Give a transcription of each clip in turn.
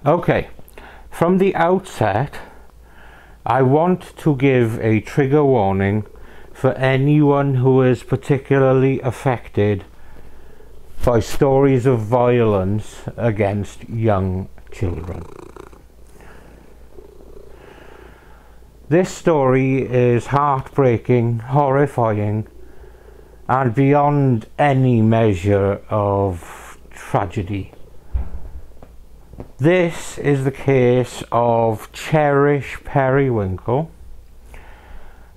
Okay, from the outset, I want to give a trigger warning for anyone who is particularly affected by stories of violence against young children. This story is heartbreaking, horrifying, and beyond any measure of tragedy. This is the case of Cherish Periwinkle,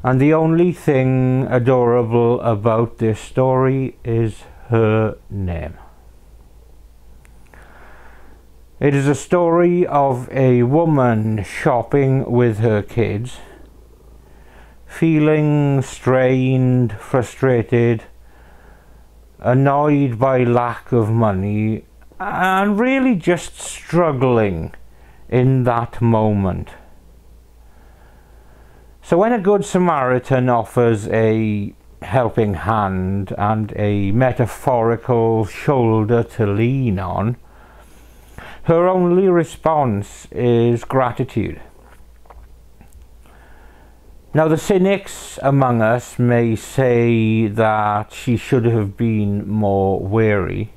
and the only thing adorable about this story is her name. It is a story of a woman shopping with her kids, feeling strained, frustrated, annoyed by lack of money, and really just struggling in that moment. So when a good Samaritan offers a helping hand and a metaphorical shoulder to lean on, her only response is gratitude. Now, the cynics among us may say that she should have been more wary.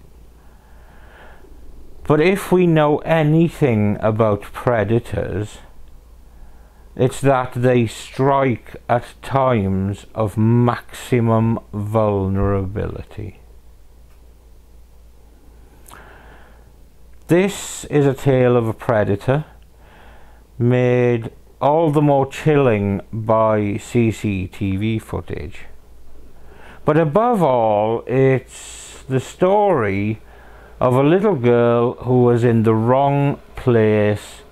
But if we know anything about predators, it's that they strike at times of maximum vulnerability. This is a tale of a predator made all the more chilling by CCTV footage. But above all, it's the story of a little girl who was in the wrong place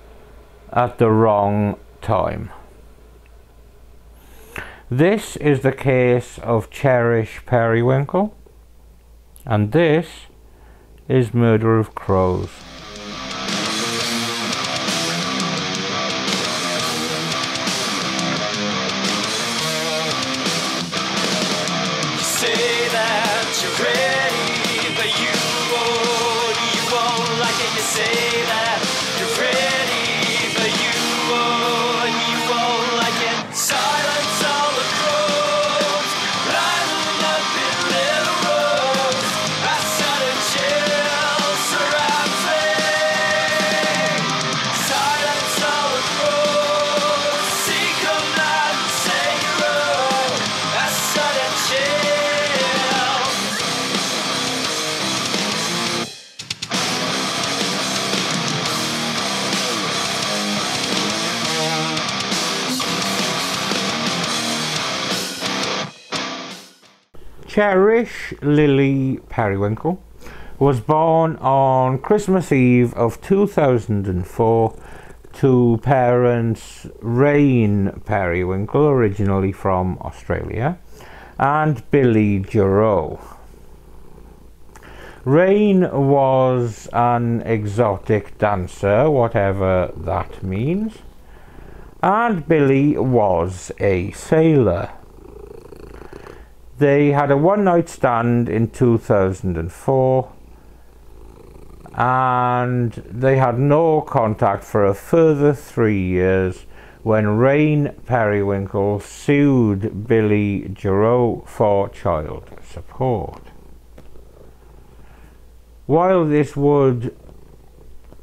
at the wrong time. This is the case of Cherish Periwinkle, and this is Murder of Crows. Cherish Lily Periwinkle was born on Christmas Eve of 2004 to parents Rhys Periwinkle, originally from Australia, and Billy Giroux. Rhys was an exotic dancer, whatever that means, and Billy was a sailor. They had a one-night stand in 2004, and they had no contact for a further 3 years when Rhys Periwinkle sued Billy Giroux for child support. While this would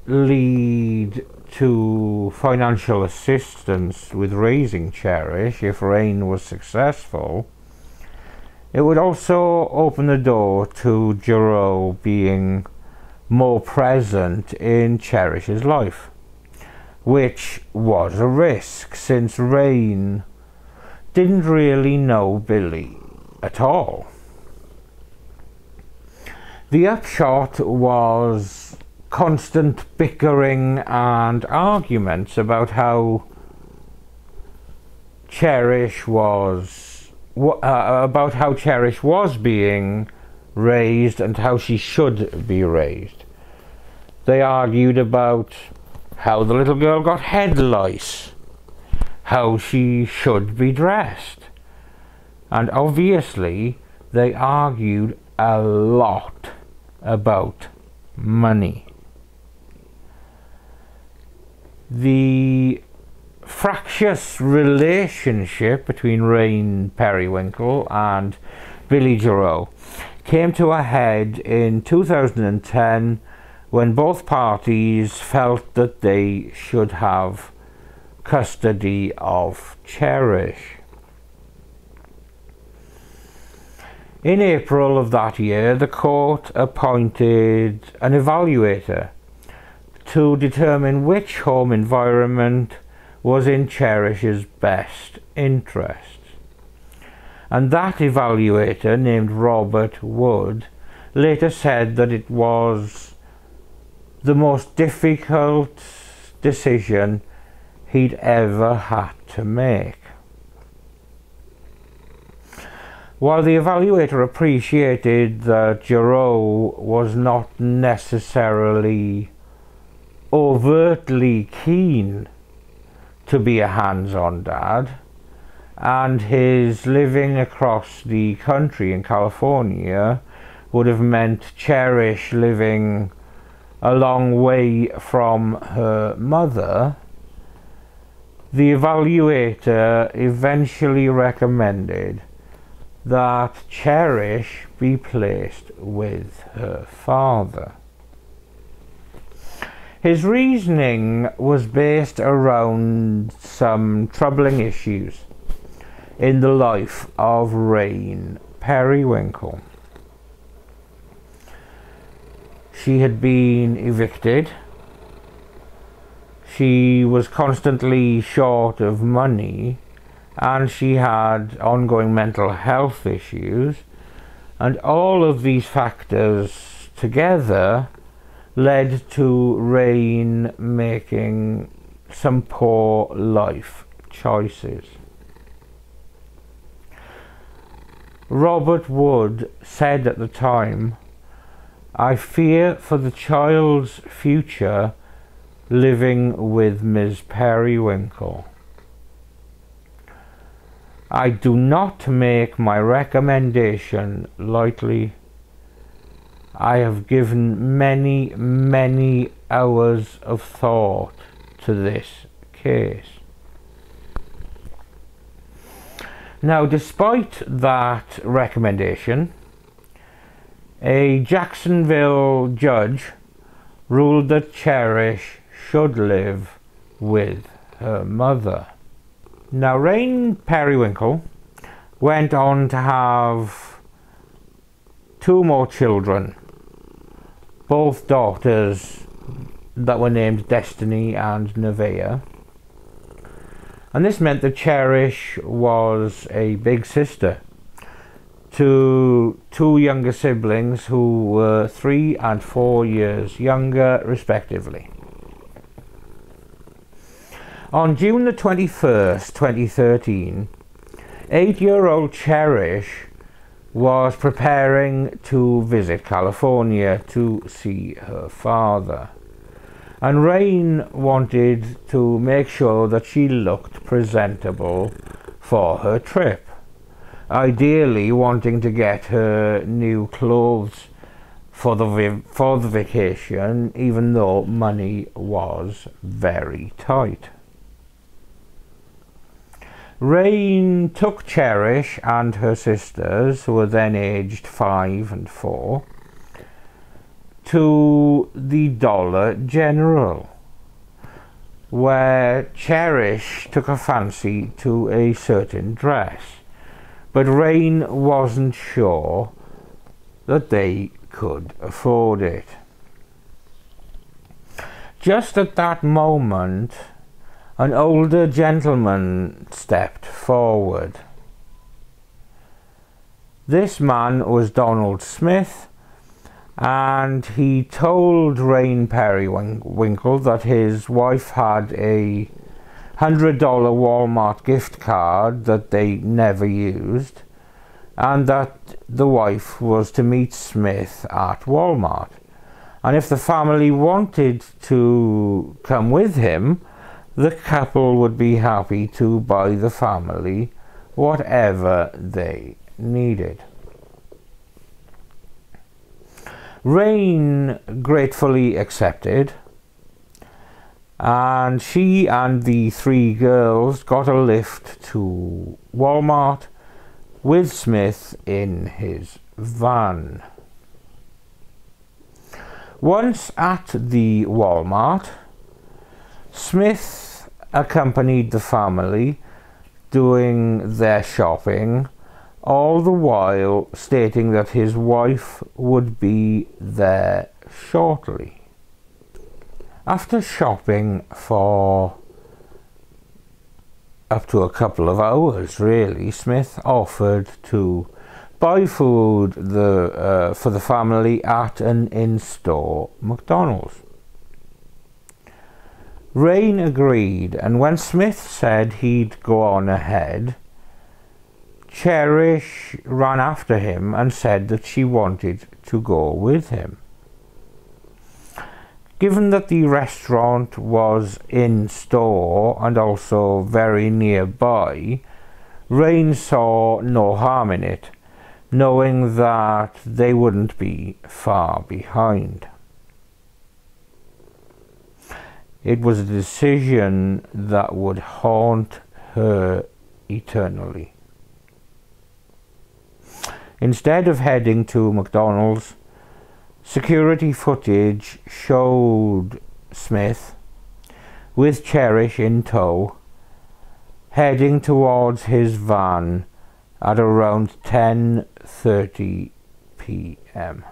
lead to financial assistance with raising Cherish if Rhys was successful, it would also open the door to Giroux being more present in Cherish's life, which was a risk since Rhys didn't really know Billy at all. The upshot was constant bickering and arguments about how Cherish was being raised and how she should be raised. They argued about how the little girl got head lice, how she should be dressed, and obviously they argued a lot about money. The fractious relationship between Rhys Periwinkle and Billy Giroux came to a head in 2010 when both parties felt that they should have custody of Cherish. In April of that year, the court appointed an evaluator to determine which home environment was in Cherish's best interests. And that evaluator, named Robert Wood, later said that it was the most difficult decision he'd ever had to make. While the evaluator appreciated that Giroux was not necessarily overtly keen to be a hands-on dad, and his living across the country in California would have meant Cherish living a long way from her mother, the evaluator eventually recommended that Cherish be placed with her father. His reasoning was based around some troubling issues in the life of Rhys Periwinkle. She had been evicted. She was constantly short of money, and she had ongoing mental health issues, and all of these factors together led to Rhys making some poor life choices. Robert Wood said at the time, "I fear for the child's future living with Ms. Periwinkle. I do not make my recommendation lightly. I have given many hours of thought to this case." Now, despite that recommendation, a Jacksonville judge ruled that Cherish should live with her mother. Now, Rhys Periwinkle went on to have 2 more children, both daughters that were named Destiny and Nevaeh. And this meant that Cherish was a big sister to 2 younger siblings who were 3 and 4 years younger, respectively. On June the 21st, 2013, 8-year-old Cherish was preparing to visit California to see her father. And Rhys wanted to make sure that she looked presentable for her trip, ideally wanting to get her new clothes for the vacation, even though money was very tight. Rhys took Cherish and her sisters, who were then aged 5 and 4, to the Dollar General, where Cherish took a fancy to a certain dress, but Rhys wasn't sure that they could afford it. Just at that moment, an older gentleman stepped forward. This man was Donald Smith, and he told Rhys Periwinkle that his wife had a $100 Walmart gift card that they never used, and that the wife was to meet Smith at Walmart, and if the family wanted to come with him, the couple would be happy to buy the family whatever they needed. Rhys gratefully accepted, and she and the 3 girls got a lift to Walmart with Smith in his van. Once at the Walmart, Smith accompanied the family doing their shopping, all the while stating that his wife would be there shortly. After shopping for up to a couple of hours, really, Smith offered to buy food for the family at an in-store McDonald's. Rain agreed, and when Smith said he'd go on ahead, Cherish ran after him and said that she wanted to go with him. Given that the restaurant was in-store and also very nearby, Rain saw no harm in it, knowing that they wouldn't be far behind. It was a decision that would haunt her eternally. Instead of heading to McDonald's, security footage showed Smith, with Cherish in tow, heading towards his van at around 10:30 p.m.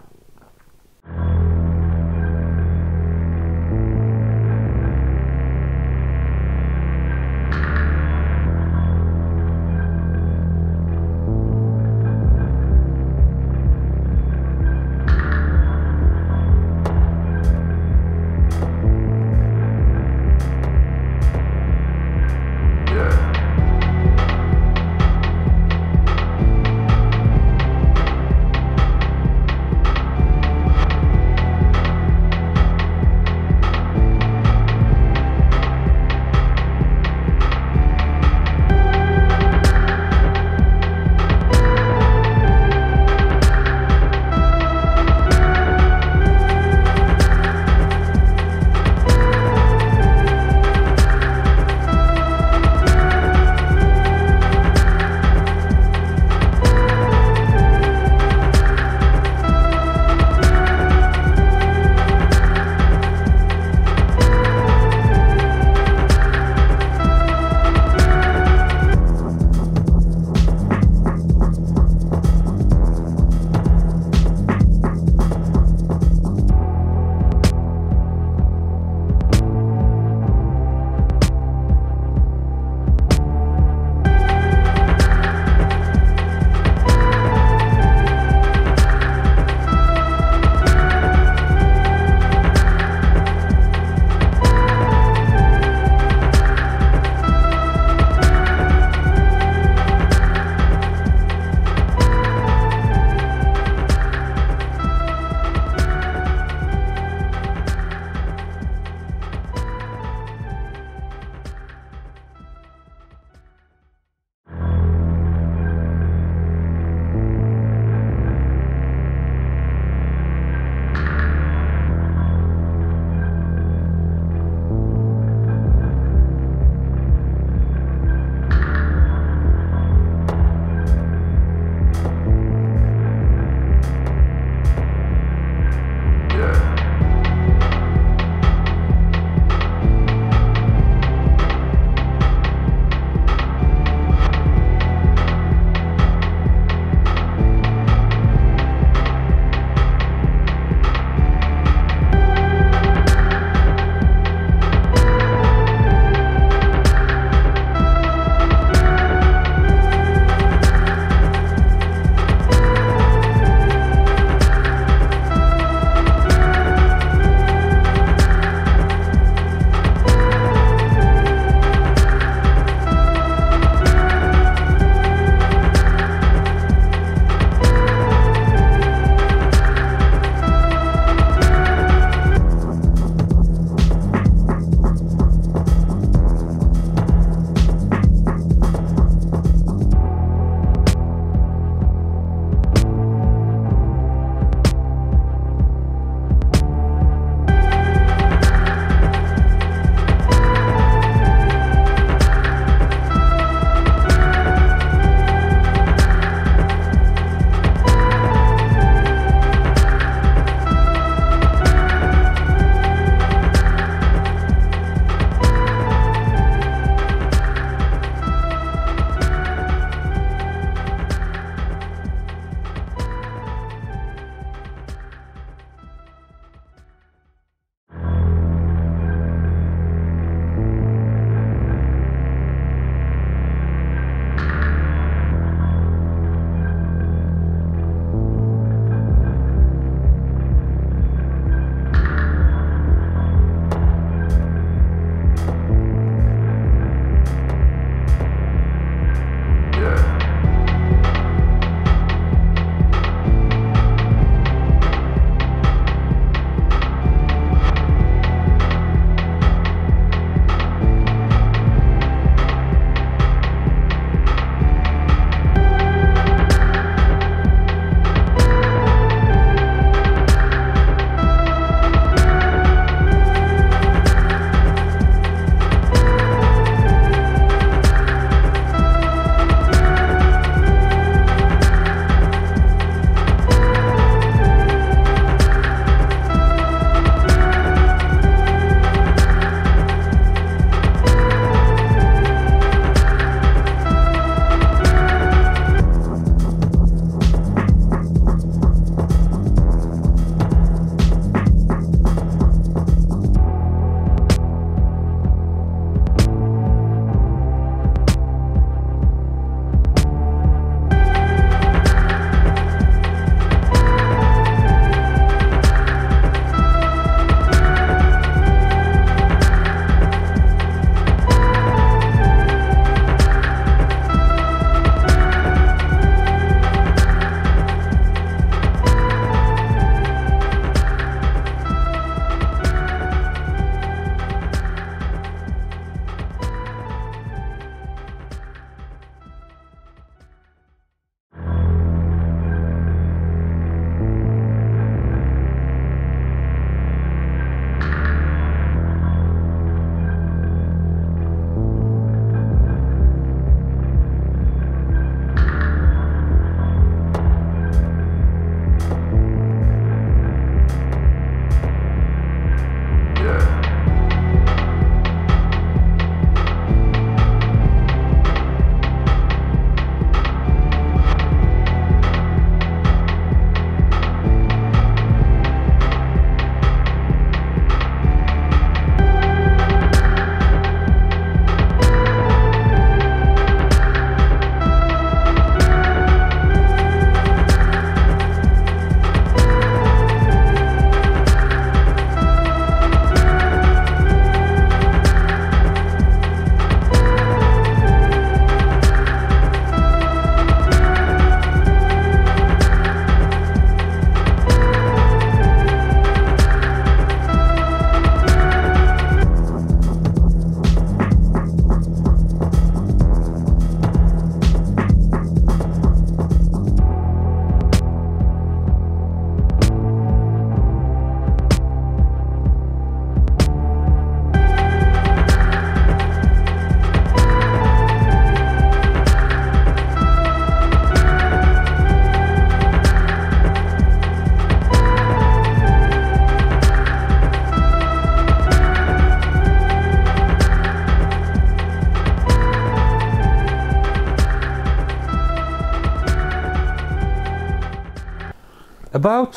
About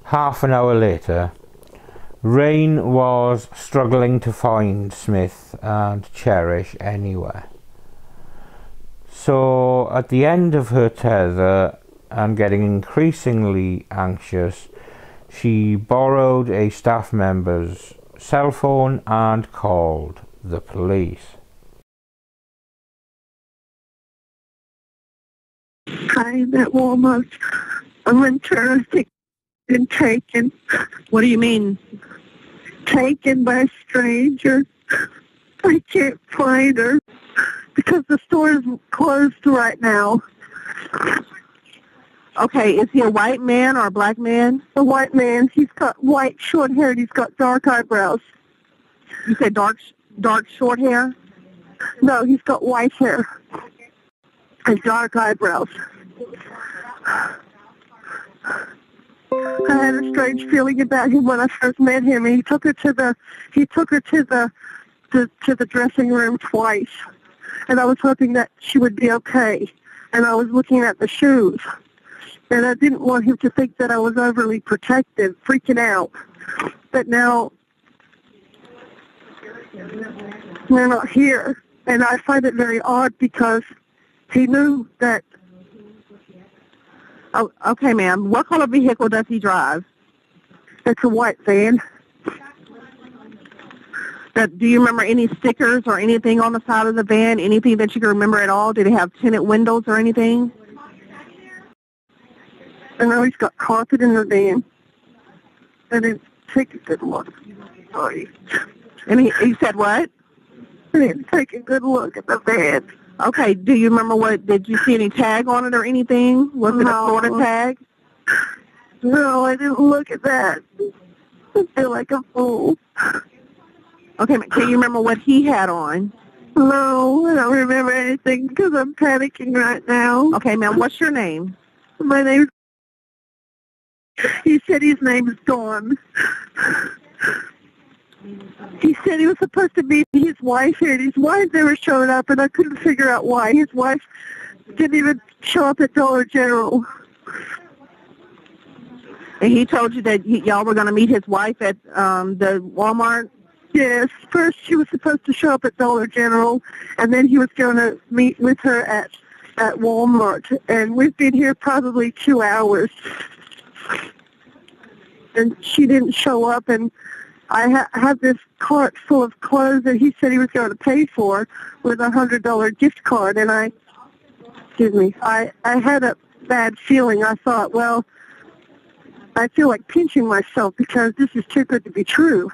half an hour later, Rain was struggling to find Smith and Cherish anywhere. So at the end of her tether and getting increasingly anxious, she borrowed a staff member's cell phone and called the police. I'm at Walmart. I'm interested in taken. What do you mean? Taken by a stranger. I can't find her because the store is closed right now. Okay, is he a white man or a black man? A white man. He's got white short hair and he's got dark eyebrows. You said dark short hair? No, he's got white hair and dark eyebrows. I had a strange feeling about him when I first met him. And he took her to the dressing room twice, and I was hoping that she would be okay. And I was looking at the shoes, and I didn't want him to think that I was overly protective, freaking out. But now they're not here, and I find it very odd because he knew that. Oh, okay, ma'am. What color vehicle does he drive? It's a white van. Do you remember any stickers or anything on the side of the van? Anything that you can remember at all? Did it have tinted windows or anything? I know he's got carpet in the van. I didn't take a good look. Sorry. And he said what? I didn't take a good look at the van. Okay, do you remember did you see any tag on it or anything? Was it a Florida tag? No, I didn't look at that. I feel like a fool. Okay, can you remember what he had on? No, I don't remember anything because I'm panicking right now. Okay, ma'am, what's your name? My name's... He said his name is Dawn. He said he was supposed to meet his wife here, and his wife never showed up, and I couldn't figure out why. His wife didn't even show up at Dollar General. And he told you that y'all were going to meet his wife at the Walmart? Yes. First, she was supposed to show up at Dollar General, and then he was going to meet with her at Walmart. And we've been here probably 2 hours. And she didn't show up, and I have this cart full of clothes that he said he was going to pay for with a $100 gift card, and I had a bad feeling. I thought, well, I feel like pinching myself because this is too good to be true.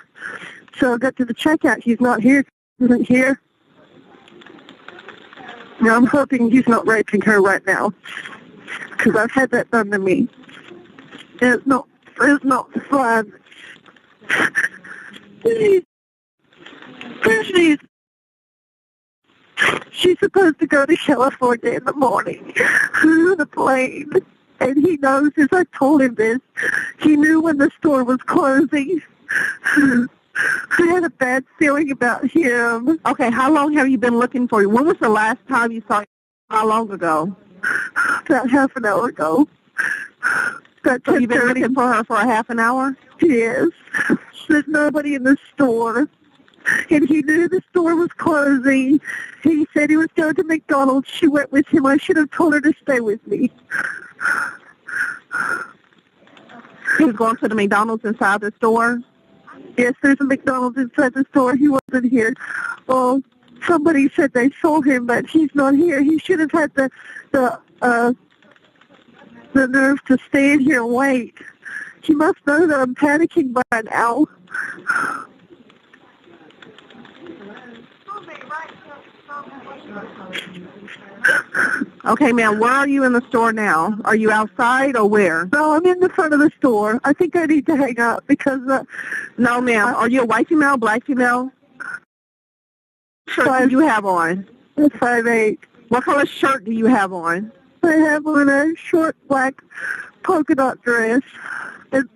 So I got to the checkout. He's not here. He isn't here. Now I'm hoping he's not raping her right now because I've had that done to me. And it's not fun. She's supposed to go to California in the morning on the plane, and he knows this. I told him this. He knew when the store was closing. I had a bad feeling about him. Okay, how long have you been looking for you? When was the last time you saw him? How long ago? About half an hour ago. So you've been looking for her for a half an hour? Yes. There's nobody in the store. And he knew the store was closing. He said he was going to McDonald's. She went with him. I should have told her to stay with me. He was going to the McDonald's inside the store? Yes, there's a McDonald's inside the store. He wasn't here. Well, somebody said they saw him, but he's not here. He should have had the nerve to stand here and wait. He must know that I'm panicking by now. Okay, ma'am, where are you in the store now? Are you outside or where? No, I'm in the front of the store. I think I need to hang up because... No, ma'am. Are you a white female, black female? Shirt do you have on? 5'8". What color shirt do you have on? I have on a short black polka dot dress and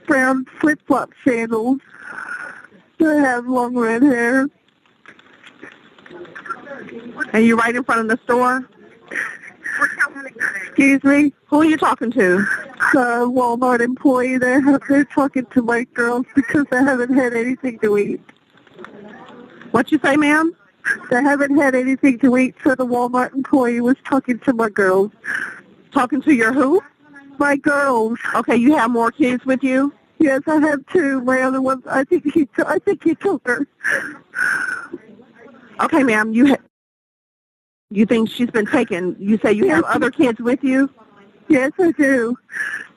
brown flip-flop sandals. I have long red hair. And you're right in front of the store? Excuse me? Who are you talking to? The Walmart employee. They're talking to my girls because they haven't had anything to eat. What you say, ma'am? They haven't had anything to eat, so the Walmart employee was talking to my girls. Talking to your who? My girls. Okay, you have more kids with you? Yes, I have two. My other one, I think he took her. Okay, ma'am, you think she's been taken? You say you have other kids with you? Yes, I do.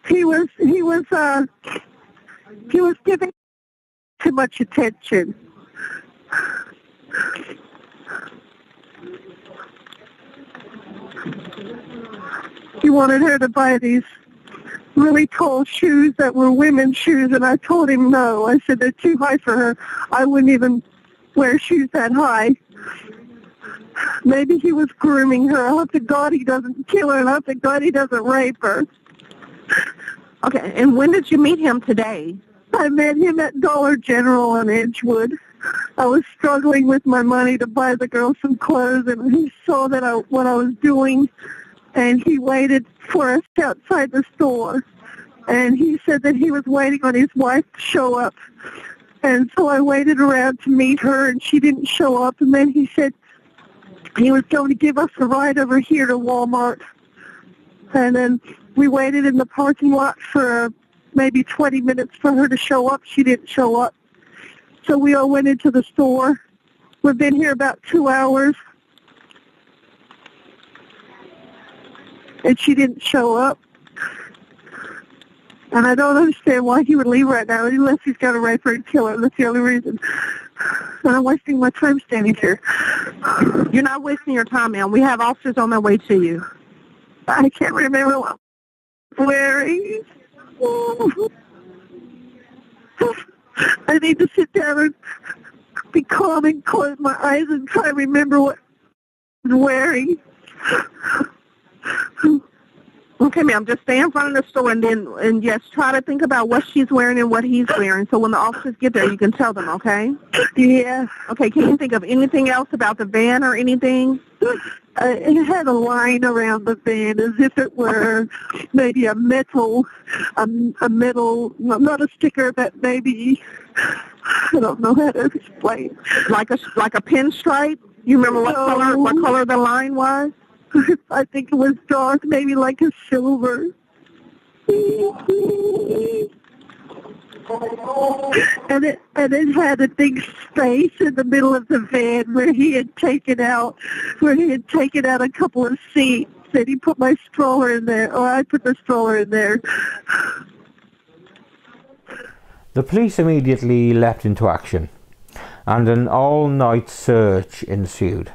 He was giving too much attention. He wanted her to buy these really tall shoes that were women's shoes, and I told him no. I said they're too high for her. I wouldn't even wear shoes that high. Maybe he was grooming her. I hope to God he doesn't kill her, and I hope to God he doesn't rape her. Okay, and when did you meet him today? I met him at Dollar General in Edgewood. I was struggling with my money to buy the girls some clothes, and he saw that what I was doing, and he waited for us outside the store. And he said that he was waiting on his wife to show up. And so I waited around to meet her, and she didn't show up. And then he said he was going to give us a ride over here to Walmart. And then we waited in the parking lot for maybe 20 minutes for her to show up. She didn't show up. So we all went into the store. We've been here about 2 hours. And she didn't show up. And I don't understand why he would leave right now unless he's got to rape her and kill her. That's the only reason. And I'm wasting my time standing here. You're not wasting your time, ma'am. We have officers on their way to you. I can't remember what I'm wearing. I need to sit down and be calm and close my eyes and try to remember what I'm wearing. Okay, ma'am, just stay in front of the store and yes, try to think about what she's wearing and what he's wearing. So when the officers get there, you can tell them, okay? Yeah. Okay, can you think of anything else about the van or anything? It had a line around the van as if it were maybe a metal, not a sticker, but maybe, I don't know how to explain. Like a pinstripe? You remember what color the line was? I think it was dark, maybe like a silver. And it had a big space in the middle of the van where he had taken out a couple of seats, and he put my stroller in there, or I put the stroller in there. The police immediately leapt into action, and an all-night search ensued.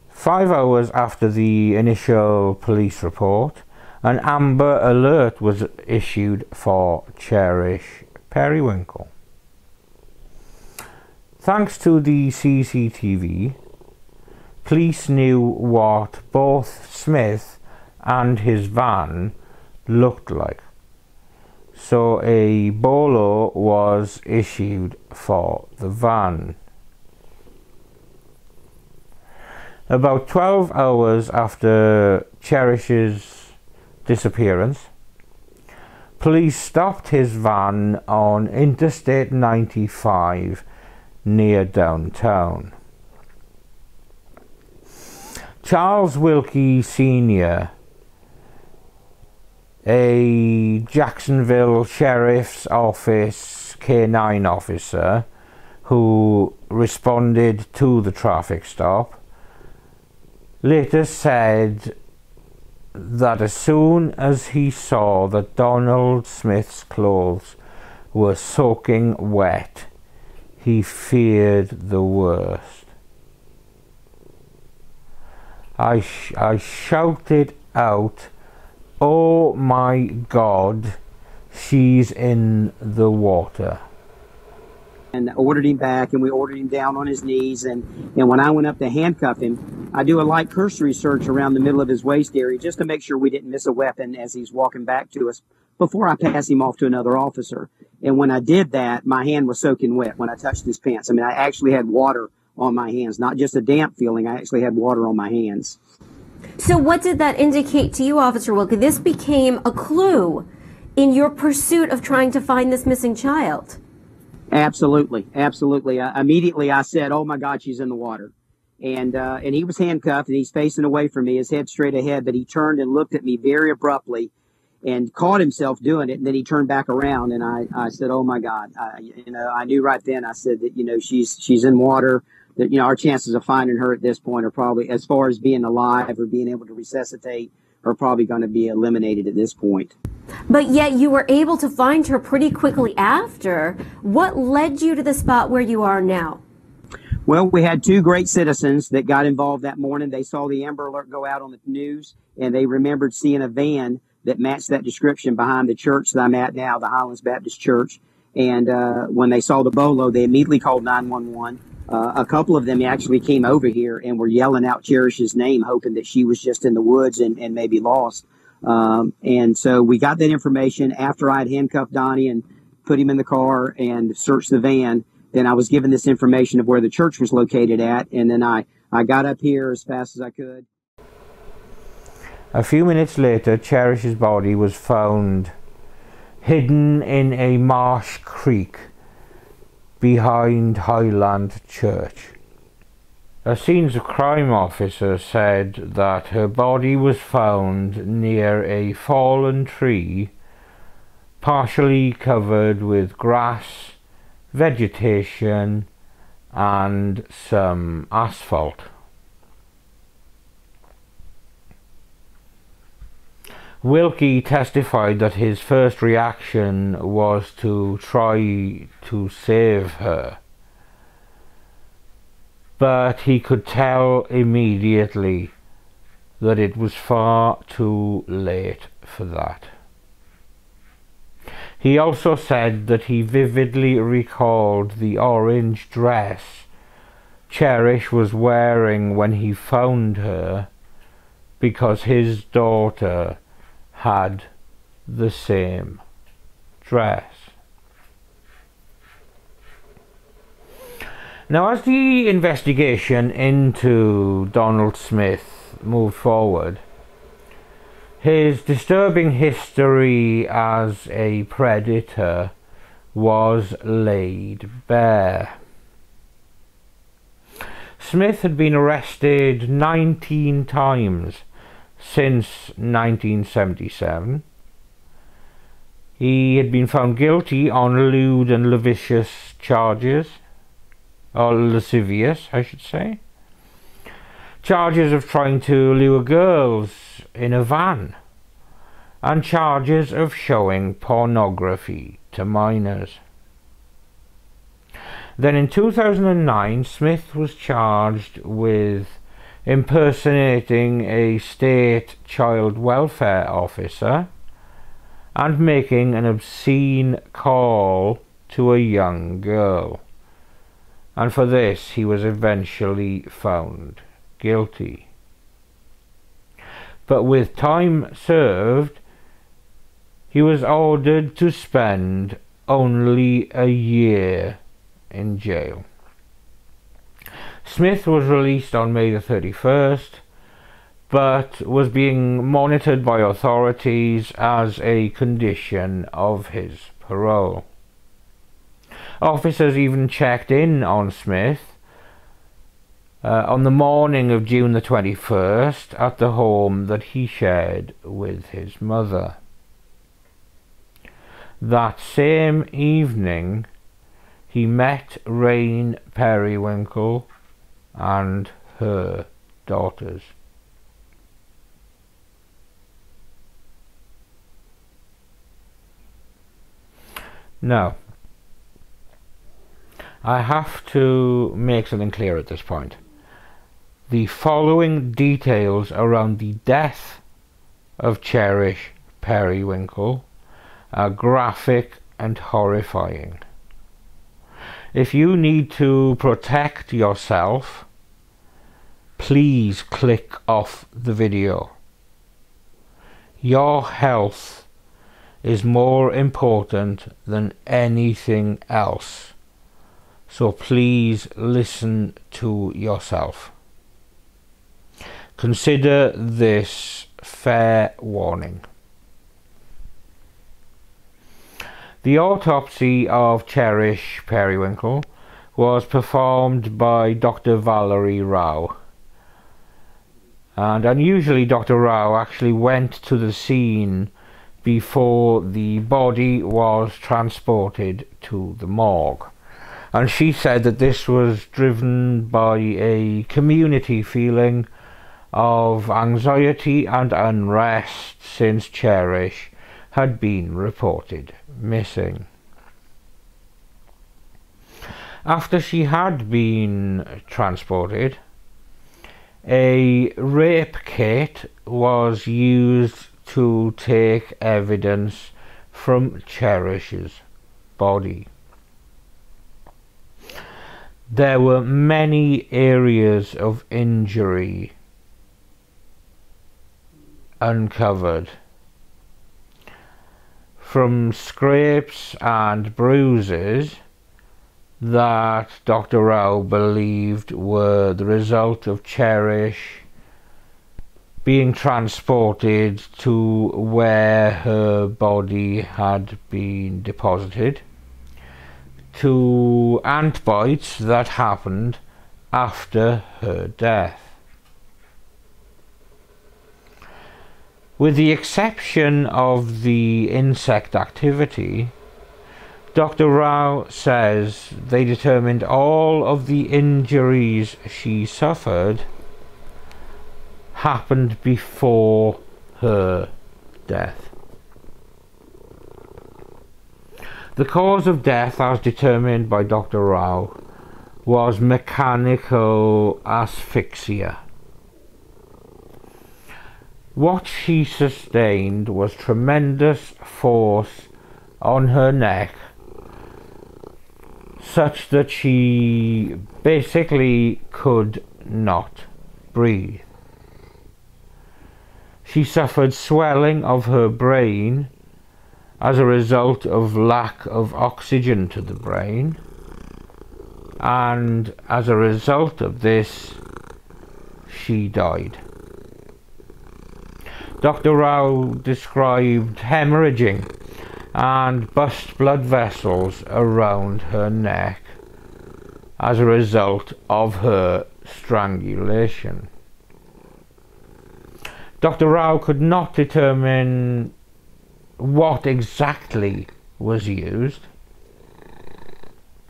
5 hours after the initial police report, an Amber Alert was issued for Cherish Periwinkle. Thanks to the CCTV, police knew what both Smith and his van looked like, so a bolo was issued for the van. About 12 hours after Cherish's disappearance, police stopped his van on Interstate 95 near downtown. Charles Wilkie Sr., a Jacksonville Sheriff's Office K-9 officer who responded to the traffic stop, later said that as soon as he saw that Donald Smith's clothes were soaking wet, he feared the worst. I shouted out, "Oh my God, she's in the water." And ordered him back, and we ordered him down on his knees, and when I went up to handcuff him, I do a light cursory search around the middle of his waist area just to make sure we didn't miss a weapon as he's walking back to us before I pass him off to another officer. And when I did that, my hand was soaking wet when I touched his pants. I mean, I actually had water on my hands, not just a damp feeling. I actually had water on my hands. So what did that indicate to you, Officer Wilkie? This became a clue in your pursuit of trying to find this missing child. Absolutely, absolutely. Immediately I said, "Oh my God, she's in the water." And he was handcuffed and he's facing away from me, his head straight ahead, but he turned and looked at me very abruptly and caught himself doing it. And then he turned back around and I said, "Oh my God." I knew right then, I said that, she's in water, that, our chances of finding her at this point are probably, as far as being alive or being able to resuscitate, are probably going to be eliminated at this point. But yet you were able to find her pretty quickly after. What led you to the spot where you are now? Well, we had two great citizens that got involved that morning. They saw the Amber Alert go out on the news, and they remembered seeing a van that matched that description behind the church that I'm at now, the Highlands Baptist Church. And when they saw the bolo, they immediately called 911. A couple of them actually came over here and were yelling out Cherish's name, hoping that she was just in the woods and maybe lost. And so we got that information after I had handcuffed Donnie and put him in the car and searched the van. Then I was given this information of where the church was located at, and then I got up here as fast as I could. A few minutes later, Cherish's body was found hidden in a marsh creek behind Highland Church. A scenes of crime officer said that her body was found near a fallen tree, partially covered with grass, vegetation, and some asphalt. Wilkie testified that his first reaction was to try to save her, but he could tell immediately that it was far too late for that. He also said that he vividly recalled the orange dress Cherish was wearing when he found her, because his daughter had the same dress. Now, as the investigation into Donald Smith moved forward, his disturbing history as a predator was laid bare. Smith had been arrested 19 times since 1977. He had been found guilty on lewd and lascivious charges, or lascivious, I should say. Charges of trying to lure girls in a van, and charges of showing pornography to minors. Then in 2009, Smith was charged with impersonating a state child welfare officer and making an obscene call to a young girl. And for this he was eventually found guilty. But with time served, he was ordered to spend only a year in jail. Smith was released on May the 31st, but was being monitored by authorities as a condition of his parole. Officers even checked in on Smith on the morning of June the 21st at the home that he shared with his mother. That same evening, he met Rhys Periwinkle and her daughters. Now, I have to make something clear at this point. The following details around the death of Cherish Periwinkle are graphic and horrifying. If you need to protect yourself, please click off the video. Your health is more important than anything else, so please listen to yourself. Consider this fair warning. The autopsy of Cherish Periwinkle was performed by Dr. Valerie Rao. And unusually, Dr. Rao actually went to the scene before the body was transported to the morgue. And she said that this was driven by a community feeling of anxiety and unrest since Cherish had been reported missing. After she had been transported, a rape kit was used to take evidence from Cherish's body. There were many areas of injury uncovered, from scrapes and bruises that Dr. Rao believed were the result of Cherish being transported to where her body had been deposited, to ant bites that happened after her death. With the exception of the insect activity, Dr. Rao says they determined all of the injuries she suffered happened before her death. The cause of death, as determined by Dr. Rao, was mechanical asphyxia. What she sustained was tremendous force on her neck, such that she basically could not breathe. She suffered swelling of her brain as a result of lack of oxygen to the brain, and as a result of this, she died. Dr. Rao described hemorrhaging and burst blood vessels around her neck as a result of her strangulation. Dr. Rao could not determine what exactly was used,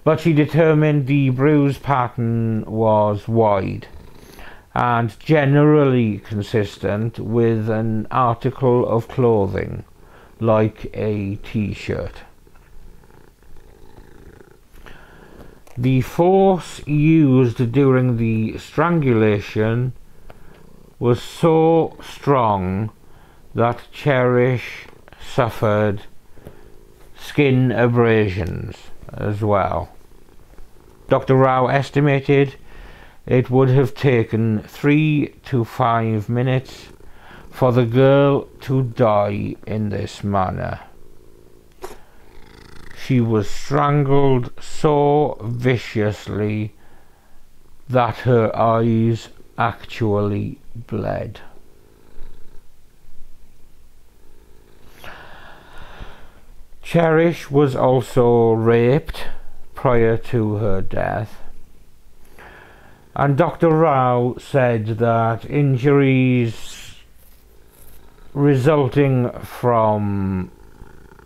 but she determined the bruise pattern was wide and generally consistent with an article of clothing like a t-shirt. The force used during the strangulation was so strong that Cherish suffered skin abrasions as well. Dr. Rao estimated it would have taken 3 to 5 minutes for the girl to die in this manner. She was strangled so viciously that her eyes actually bled. Cherish was also raped prior to her death, and Dr. Rao said that injuries resulting from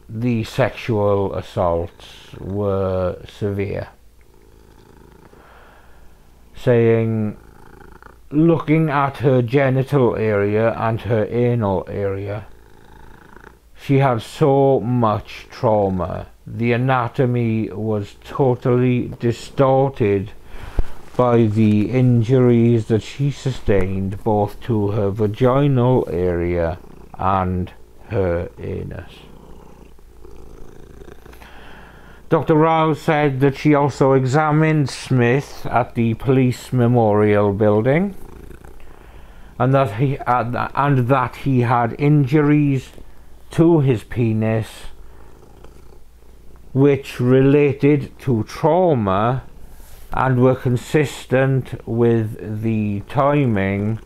the sexual assaults were severe, saying, looking at her genital area and her anal area, she had so much trauma. The anatomy was totally distorted by the injuries that she sustained both to her vaginal area and her anus. Dr. Rao said that she also examined Smith at the police memorial building, and that he had injuries to his penis which related to trauma and were consistent with the timing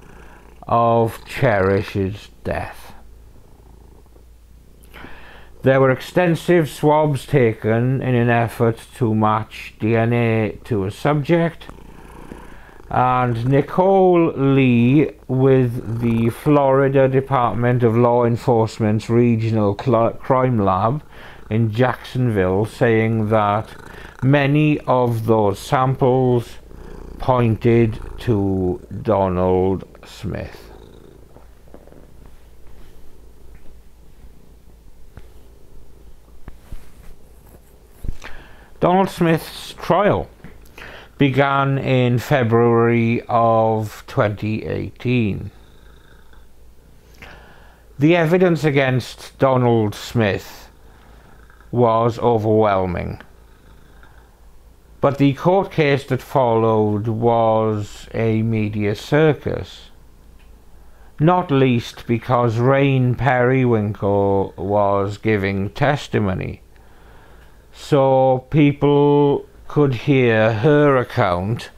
of Cherish's death. There were extensive swabs taken in an effort to match DNA to a subject, and Nicole Lee with the Florida Department of Law Enforcement's Regional Crime Lab in Jacksonville saying that many of those samples pointed to Donald Smith. Donald Smith's trial began in February of 2018. The evidence against Donald Smith was overwhelming, but the court case that followed was a media circus, not least because Rhys Periwinkle was giving testimony, so people could hear her account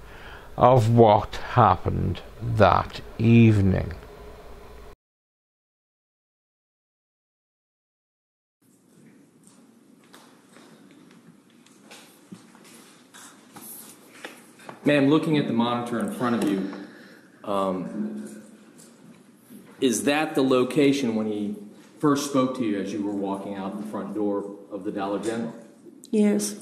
of what happened that evening. Ma'am, looking at the monitor in front of you, is that the location when he first spoke to you as you were walking out the front door of the Dollar General? Yes.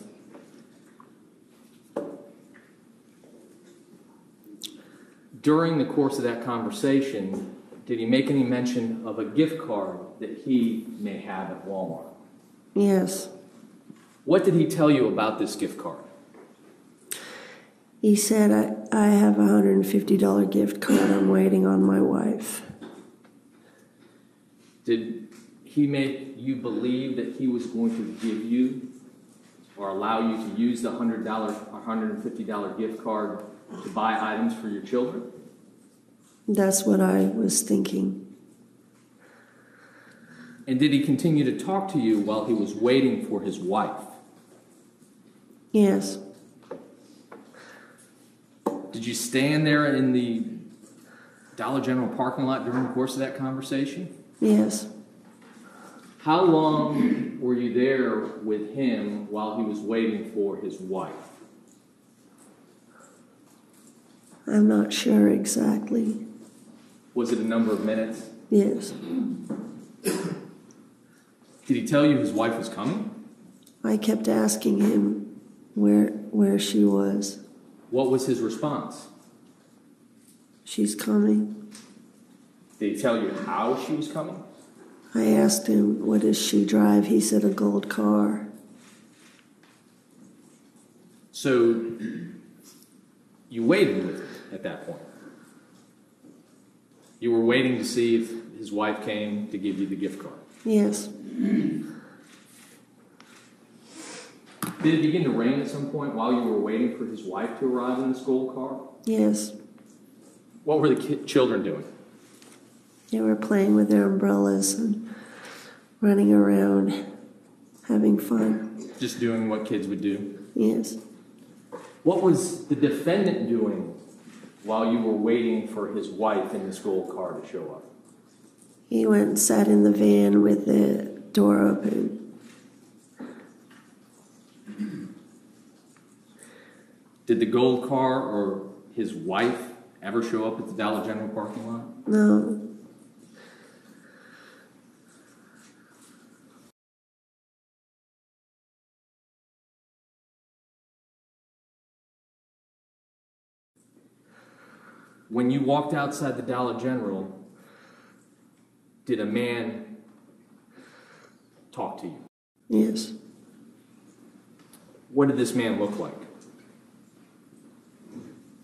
During the course of that conversation, did he make any mention of a gift card that he may have at Walmart? Yes. What did he tell you about this gift card? He said, I have a $150 gift card. I'm waiting on my wife. Did he make you believe that he was going to give you or allow you to use the $100 or $150 gift card to buy items for your children? That's what I was thinking. And did he continue to talk to you while he was waiting for his wife? Yes. Did you stand there in the Dollar General parking lot during the course of that conversation? Yes. How long were you there with him while he was waiting for his wife? I'm not sure exactly. Was it a number of minutes? Yes. Did he tell you his wife was coming? I kept asking him where she was. What was his response? She's coming. Did he tell you how she was coming? I asked him, what does she drive? He said, a gold car. So you waited with him at that point. You were waiting to see if his wife came to give you the gift card. Yes. Did it begin to rain at some point while you were waiting for his wife to arrive in this gold car? Yes. What were the children doing? They were playing with their umbrellas and running around, having fun. Just doing what kids would do? Yes. What was the defendant doing while you were waiting for his wife in this gold car to show up? He went and sat in the van with the door open. Did the gold car or his wife ever show up at the Dollar General parking lot? No. When you walked outside the Dollar General, did a man talk to you? Yes. What did this man look like?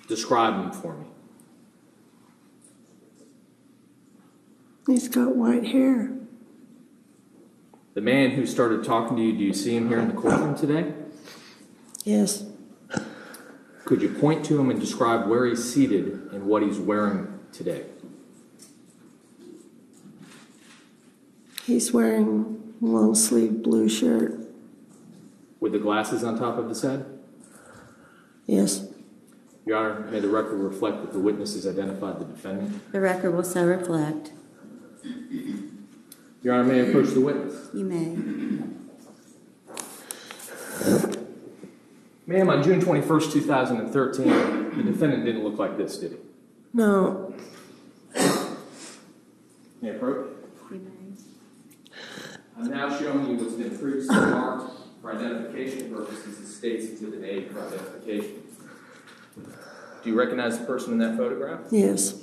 Describe him for me. He's got white hair. The man who started talking to you, do you see him here in the courtroom today? Yes. Could you point to him and describe where he's seated and what he's wearing today? He's wearing a long-sleeve blue shirt. With the glasses on top of his head? Yes. Your Honor, may the record reflect that the witness has identified the defendant. The record will so reflect. Your Honor, may I approach the witness? You may. Ma'am, on June 21st, 2013, the defendant didn't look like this, did he? No. May I approach? You may. I'm now showing you what's been previously marked for identification purposes as State's Exhibit A for identification. Do you recognize the person in that photograph? Yes.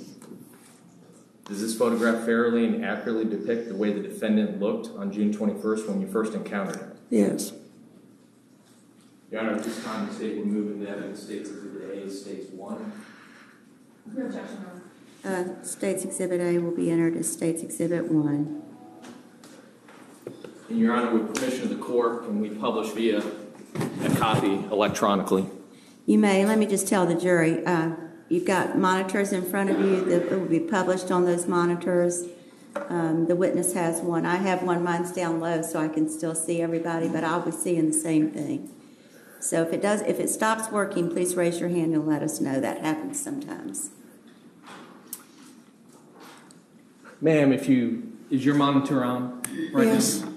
Does this photograph fairly and accurately depict the way the defendant looked on June 21st when you first encountered him? Yes. Your Honor, at this time, the State will move into evidence State's Exhibit A, State's 1. No objection, Your Honor. State's Exhibit A will be entered as State's Exhibit 1. And Your Honor, with permission of the court, can we publish via a copy electronically? You may. Let me just tell the jury, you've got monitors in front of you that will be published on those monitors. The witness has one. I have one. Mine's down low so I can still see everybody, but I'll be seeing the same thing. So if it stops working, please raise your hand and let us know. That happens sometimes. Ma'am, is your monitor on right Yes. now?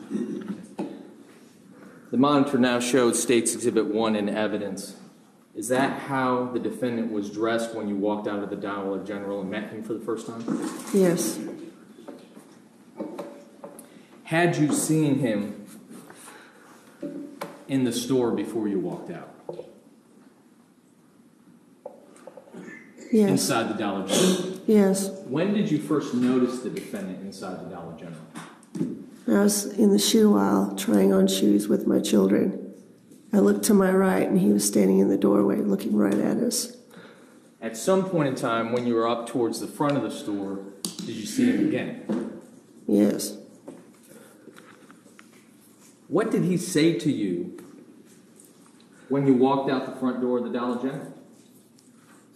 The monitor now shows State's Exhibit 1 in evidence. Is that how the defendant was dressed when you walked out of the Dollar General and met him for the first time? Yes. Had you seen him in the store before you walked out? Yes. Inside the Dollar General? Yes. When did you first notice the defendant inside the Dollar General? I was in the shoe aisle trying on shoes with my children. I looked to my right and he was standing in the doorway looking right at us. At some point in time when you were up towards the front of the store, did you see him again? Yes. What did he say to you when you walked out the front door of the Dollar General?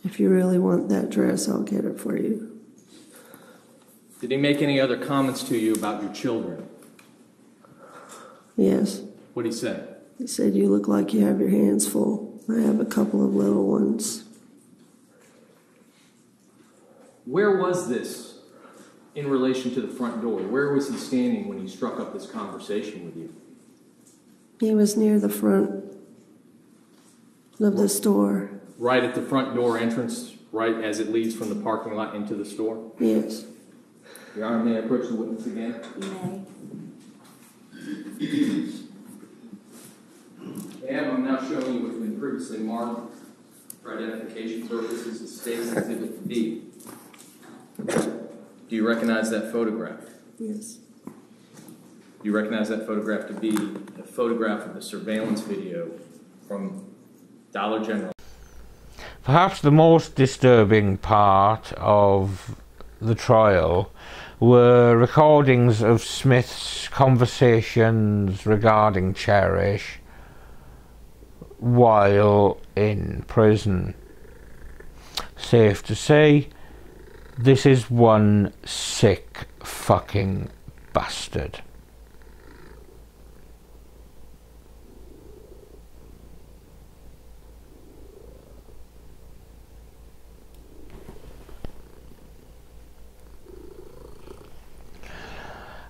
If you really want that dress, I'll get it for you. Did he make any other comments to you about your children? Yes. What did he say? He said, you look like you have your hands full. I have a couple of little ones. Where was this in relation to the front door? Where was he standing when he struck up this conversation with you? He was near the front of the store. Right at the front door entrance, right as it leads from the parking lot into the store? Yes. Your Honor, may I approach the witness again? You may. Ma'am, I'm now showing you what's been previously marked for identification purposes as State's Exhibit B. Do you recognize that photograph? Yes. Do you recognize that photograph to be a photograph of the surveillance video from Dollar General? Perhaps the most disturbing part of the trial were recordings of Smith's conversations regarding Cherish while in prison. Safe to say, this is one sick fucking bastard.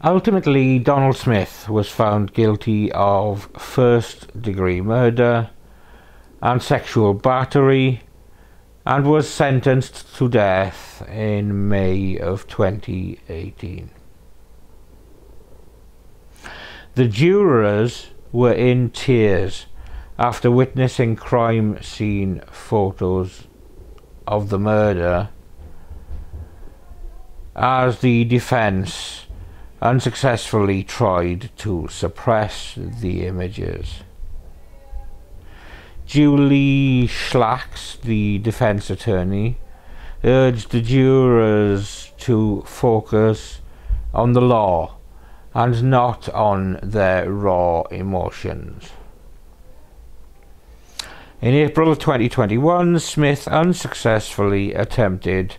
Ultimately, Donald Smith was found guilty of first-degree murder and sexual battery and was sentenced to death in May of 2018. The jurors were in tears after witnessing crime scene photos of the murder, as the defense unsuccessfully tried to suppress the images. Julie Schlacks, the defense attorney, urged the jurors to focus on the law and not on their raw emotions. In April 2021, Smith unsuccessfully attempted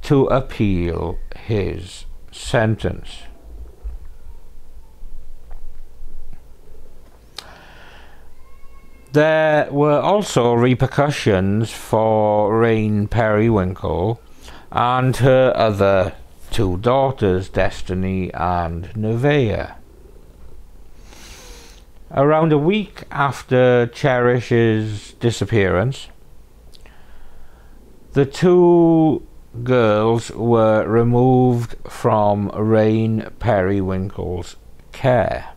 to appeal his sentence. There were also repercussions for Rhys Periwinkle and her other two daughters, Destiny and Nevaeh. Around a week after Cherish's disappearance, the two girls were removed from Rhys Periwinkle's care.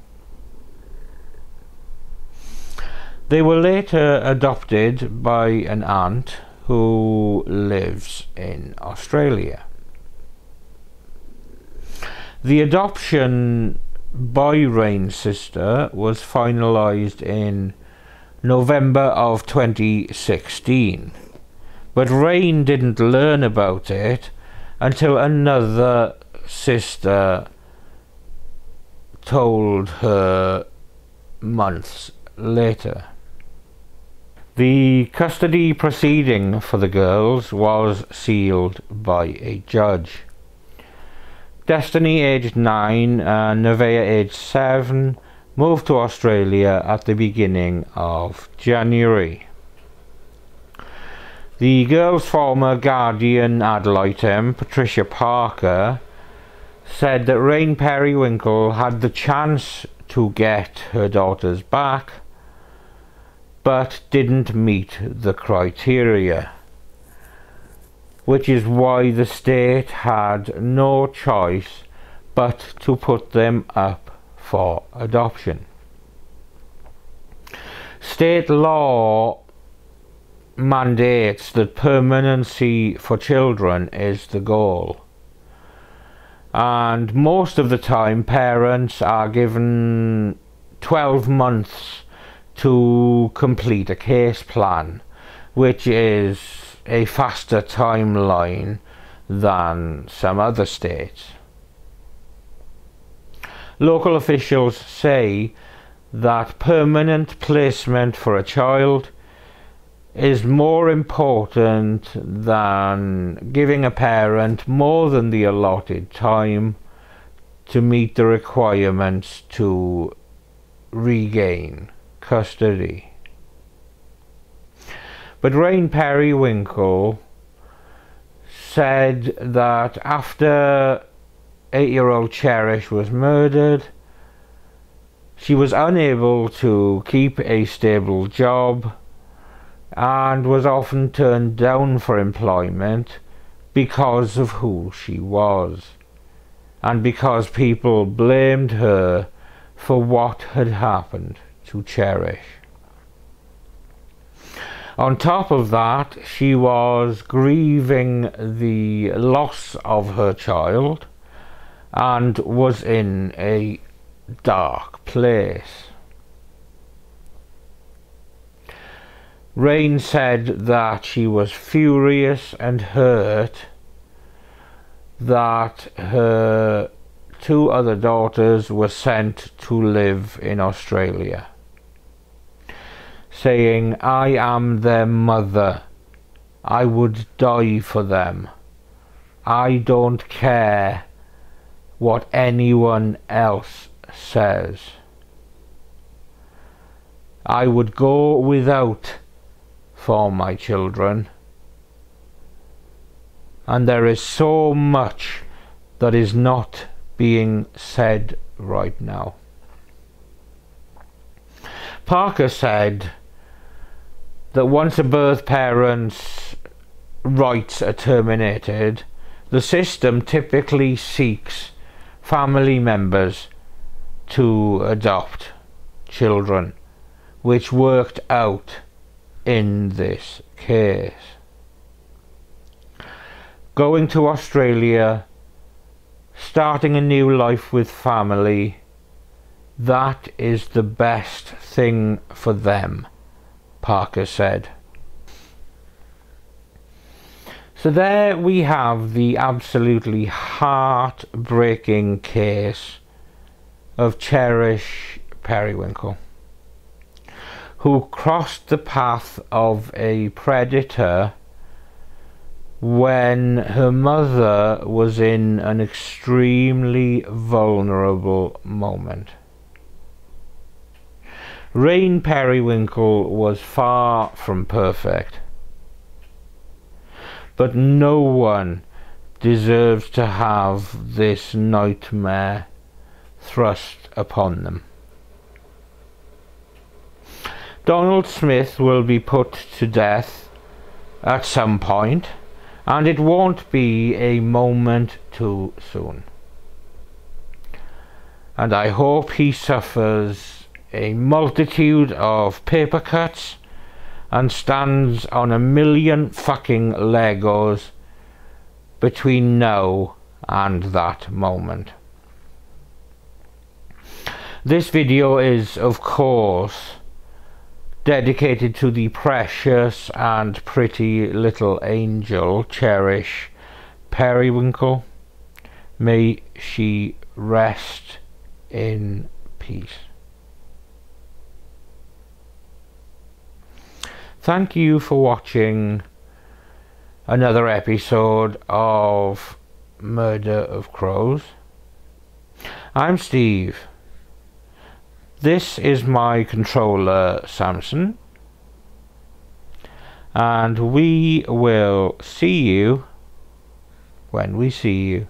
They were later adopted by an aunt who lives in Australia. The adoption by Rhys' sister was finalised in November of 2016, but Rhys didn't learn about it until another sister told her months later. The custody proceeding for the girls was sealed by a judge. Destiny, aged 9, and Nevaeh, aged 7, moved to Australia at the beginning of January. The girls' former guardian ad litem, Patricia Parker, said that Rhys Periwinkle had the chance to get her daughters back, but didn't meet the criteria, which is why the state had no choice but to put them up for adoption. State law mandates that permanency for children is the goal, and most of the time parents are given 12 months to complete a case plan, which is a faster timeline than some other states. Local officials say that permanent placement for a child is more important than giving a parent more than the allotted time to meet the requirements to regain custody. But Rhys Periwinkle said that after 8-year-old Cherish was murdered, she was unable to keep a stable job and was often turned down for employment because of who she was, and because people blamed her for what had happened to Cherish. On top of that, she was grieving the loss of her child and was in a dark place. Rhys said that she was furious and hurt that her two other daughters were sent to live in Australia, saying, "I am their mother. I would die for them. I don't care what anyone else says. I would go without for my children. And there is so much that is not being said right now." Parker said that once a birth parent's rights are terminated, the system typically seeks family members to adopt children, which worked out in this case. Going to Australia, starting a new life with family, that is the best thing for them, Parker said. So there we have the absolutely heartbreaking case of Cherish Periwinkle, who crossed the path of a predator when her mother was in an extremely vulnerable moment. Rhys Periwinkle was far from perfect, but no one deserves to have this nightmare thrust upon them. Donald Smith will be put to death at some point, and it won't be a moment too soon. And I hope he suffers a multitude of paper cuts and stands on a million fucking Legos between now and that moment. This video is, of course, dedicated to the precious and pretty little angel Cherish Periwinkle. May she rest in peace. Thank you for watching another episode of Murder of Crows. I'm Steve. This is my controller Samson, and we will see you when we see you.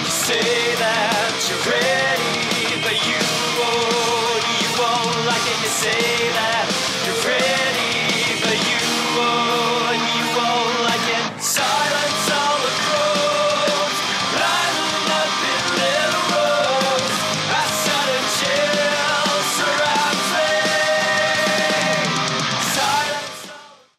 Say that you're ready, but you won't like it. You say that you're ready.